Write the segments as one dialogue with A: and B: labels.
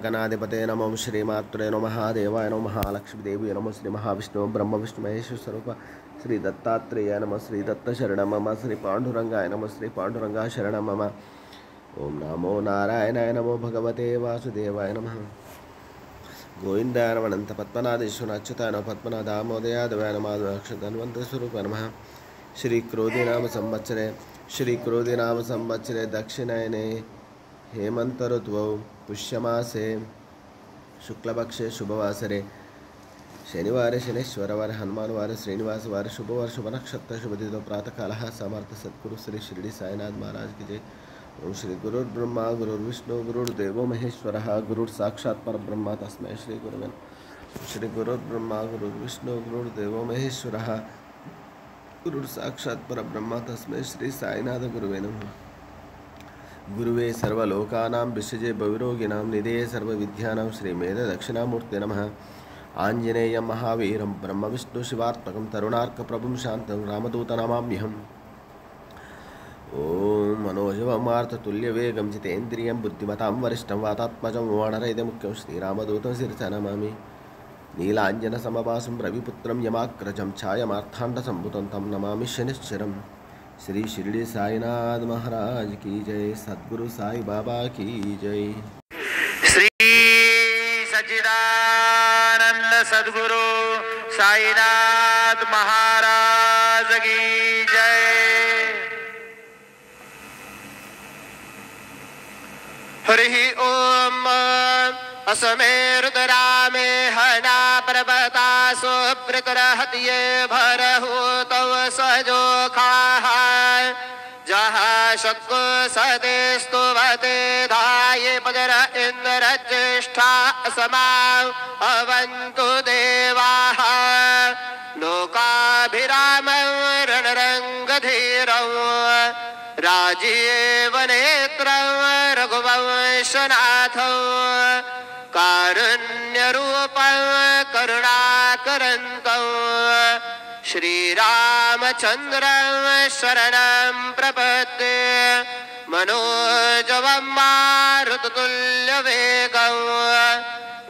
A: गणाधिपते नमो श्रीमात्रे नमः महादेवाय नमः महालक्ष्मीदेवी नमः श्री महाविष्णु ब्रह्म विष्णु महेश्वर स्वरूप श्री दत्तात्रेय नमः श्री दत्त शरण मम श्री पांडुरंगाय नमः श्री पांडुरंगा शरण मम ओम नमो नारायणाय नमो भगवते वासुदेवाय नमः गोविंदाय नमः अनंत पद्मनाभेश्वर अच्युताय नमः पद्मनाभ दामोदयादवाय नमः धन्वंत स्वरूप नमः श्री क्रोधी नाम संवत्सरे दक्षिणायने हेमंत ऋतुौ पुष्यमासे शुक्लपक्षे शुभवासरे शनिवारे शनेश्वरवार हनुमानवार श्रीनिवासवार शुभवार शुभ नक्षत्र शुभदितो प्रातःकालः समर्थ सद्गुरु श्री शिरडी साईनाथ महाराज की जय। ओम श्री गुरुर्ब्रह्मा गुरुर्विष्णु गुरुर्देवो महेश्वरः गुरुर्साक्षात् परब्रह्म तस्मै श्री गुरुवे नमः। श्री गुरुर्ब्रह्मा गुरुर्विष्णु गुरुर्देवो महेश्वरः गुरुर्साक्षात् परब्रह्म तस्मै श्री साईनाथ गुरुवे नमः। गुरुवे सर्वलोकानां विषजे भविरोगिणां निधये सर्वविद्यानां श्रीमेध दक्षिणामूर्ते नमः। आञ्जनेयं महावीरं ब्रह्मविष्णु शिवात्मकं तरुणार्कप्रभुं शान्तं रामदूतनमाम्यहम्। ॐ मनोजवमार्ततुल्यवेगं जितेन्द्रियं बुद्धिमतां वरिष्ठं वातात्मजं वानरहितमुख्यं श्रीरामदूतं शिरसा नमामि। नीलाञ्जनसमवासं रविपुत्रं यमाग्रजं छायामार्ताण्डसम्भुतं तं नमामि शनिश्चरम्। श्री शिरडी साईनाथ महाराज की जय। सद्गुरु साई बाबा की जय।
B: श्री सच्चिदानंद सद्गुरु साईनाथ महाराज की जय। हरि ओम असमे रुद्रामे हना प्रभता सुप्रतरहतिये भरहु तव सजो खाह जहाँ शक्को सदेस्तु वते धाये पदर इंद्र ज्येष्ठा समां अवन्तु देवाः लोकाभिरामं रणरङ्गधीरं राजीव नेत्रं रघुवंशनाथं कारुण्यरूपं करुणाकरन्तं श्रीरामचन्द्रं शरणं प्रपद्ये मनोजवं मारुततुल्यवेगं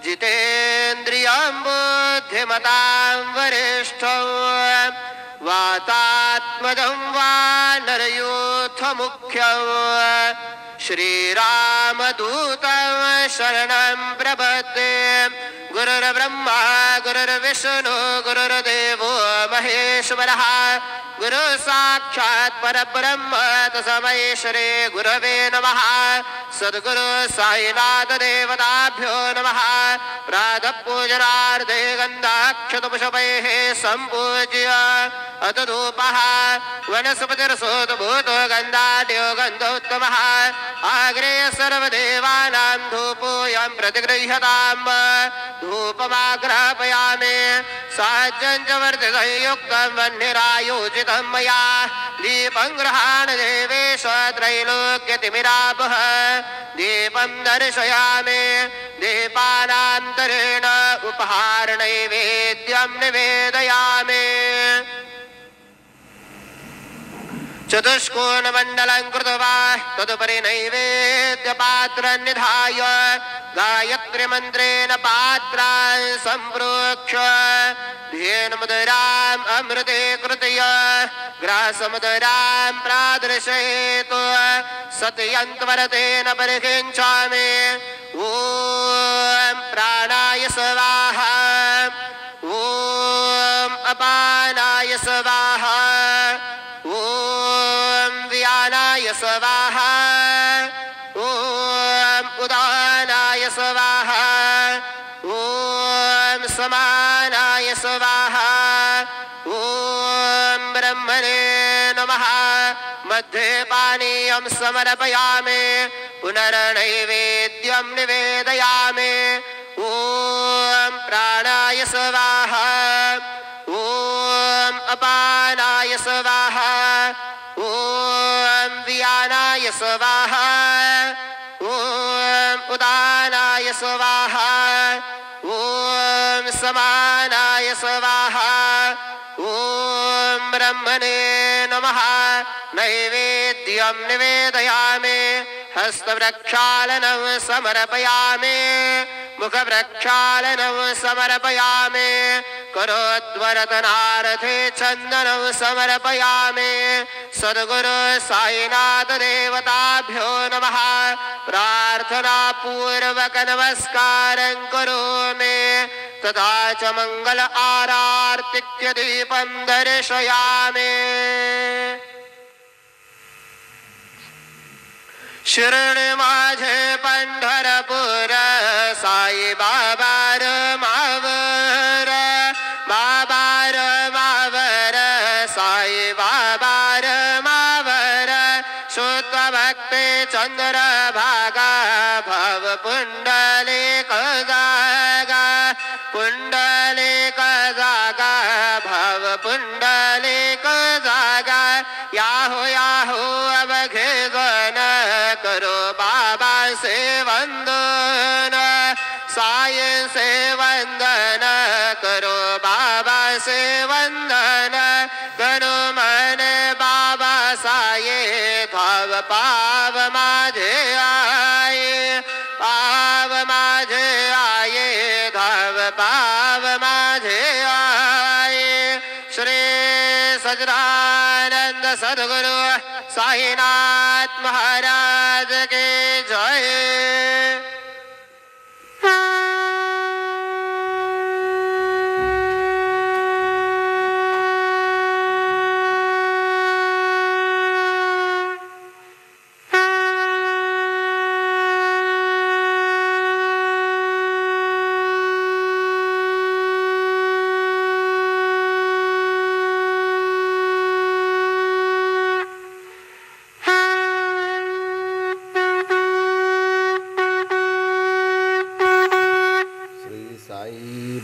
B: जितेन्द्रियं बुद्धिमतां वरिष्ठं वातात्मजं वानरयूथमुख्यं श्रीरामदूतं शरणं प्रपद्ये गुरुर्ब्रह्मा गुरुर्विष्णु गुरुर्देवो महेश्वरः गुरु साक्षात् परब्रह्म तस्मै श्री गुरवे नमः। सद्गुरु साईनाथ देवताभ्यो नमः। प्रातः पूजनार्थे गन्धाक्षतपुष्पैः सम्पूज्य अथ धूपः वनस्पतिर्सोतभूतो गन्धाढ्यो गन्धोत्तमः आग्रे सर्वदेवानां धूपोऽयं प्रतिगृह्यताम्। धूपमाग्रापयामि साज्यं च वर्धितयुक्तं वह्निरायोजितं मया दीपं गृहाण देवेश त्रैलोक्यतिमिरापः दीपं दर्शयामि दीपानान्तरेण उपहारनैवेद्यं निवेदयामि। चतुष्कोणमण्डलं कृत्वा तदुपरि नैवेद्यपात्रं निधाय गायत्रीमन्त्रेण पात्रान् सम्प्रोक्ष्य धेनुमुदराम् अमृते कृतय ग्रासमुदरां प्रादर्शयेतु सत्यन्त्वरतेन परिकिञ्चामि। ॐ प्राणाय स्वाहा ॐ अपानाय स्वाहा ॐ व्यानाय स्वाहा ॐ उदानाय स्वाहा ॐ समानाय स्वाहा ॐ ब्रह्मणे नमः। मध्ये पानीयं समर्पयामि पुनर्नैवेद्यं निवेदयामि। ॐ प्राणाय स्वाहा ॐ अपानाय स्वाहा ॐ व्यानाय स्वाहा ॐ उदानाय स्वाहा ॐ समानाय स्वाहा ॐ ब्रह्मणे नमः। नैवेद्यं निवेदयामि हस्तप्रक्षालनं समर्पयामि। मुखप्रक्षालनं समर्पयामि करोद्वरतनार्थे चन्दनं समर्पयामि सद्गुरु साईनाथ देवताभ्यो नमः प्रार्थनापूर्वक नमस्कारं करोमि तथा च मंगल आरार्तिक्य दीपं दर्शयामि शरण माझे पंढरपूर साई बाबा र मावर साई बाबा र मावर शुद्ध भक्ति चंद्र भागा भव पुंडलिक जागा पुंडलिक जागा भव पुंडलिक जागा याहो याहो अवघे गण करो बाबा से वंदन साई से वंदन करो बाबा से वंदन करो मन बाबा साये भाव पाव माझे आये पाव माझे आये धाव पाव माझे आये श्री सच्चिदानंद सद्गुरु साईनाथ महाराज के जय।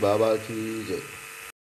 A: बाबा की जय।